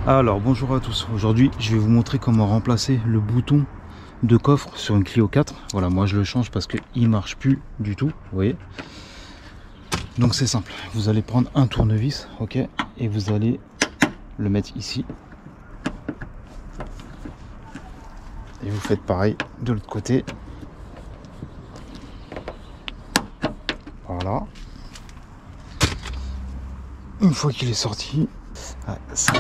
Alors bonjour à tous, aujourd'hui je vais vous montrer comment remplacer le bouton de coffre sur une Clio 4. Voilà, moi je le change parce qu'il marche plus du tout, vous voyez. Donc c'est simple, vous allez prendre un tournevis, ok, et vous allez le mettre ici. Et vous faites pareil de l'autre côté. Voilà. Une fois qu'il est sorti, ça...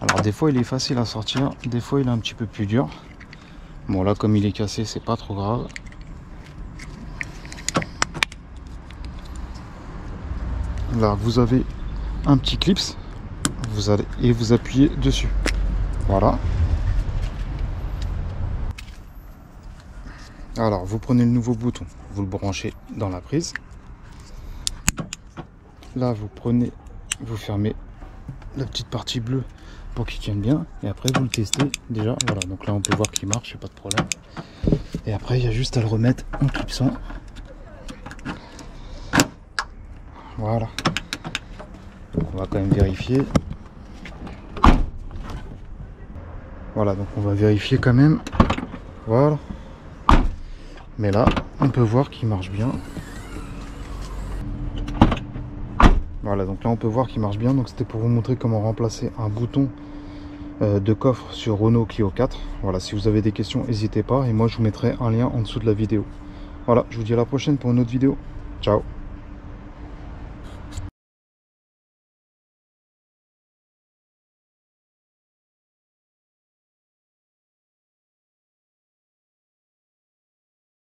Alors des fois il est facile à sortir, des fois il est un petit peu plus dur. Bon là comme il est cassé, c'est pas trop grave. Là vous avez un petit clips, vous appuyez dessus. Voilà. Alors vous prenez le nouveau bouton, vous le branchez dans la prise. Là vous fermez la petite partie bleue pour qu'il tienne bien, et après vous le testez déjà. Voilà, donc là on peut voir qu'il marche, pas de problème. Et après il y a juste à le remettre en clipsant. Voilà, donc on va quand même vérifier. Voilà, donc on va vérifier quand même. Voilà, mais là on peut voir qu'il marche bien. Voilà, donc là on peut voir qu'il marche bien. Donc c'était pour vous montrer comment remplacer un bouton de coffre sur Renault Clio 4. Voilà, si vous avez des questions, n'hésitez pas, et moi je vous mettrai un lien en dessous de la vidéo. Voilà, je vous dis à la prochaine pour une autre vidéo. Ciao.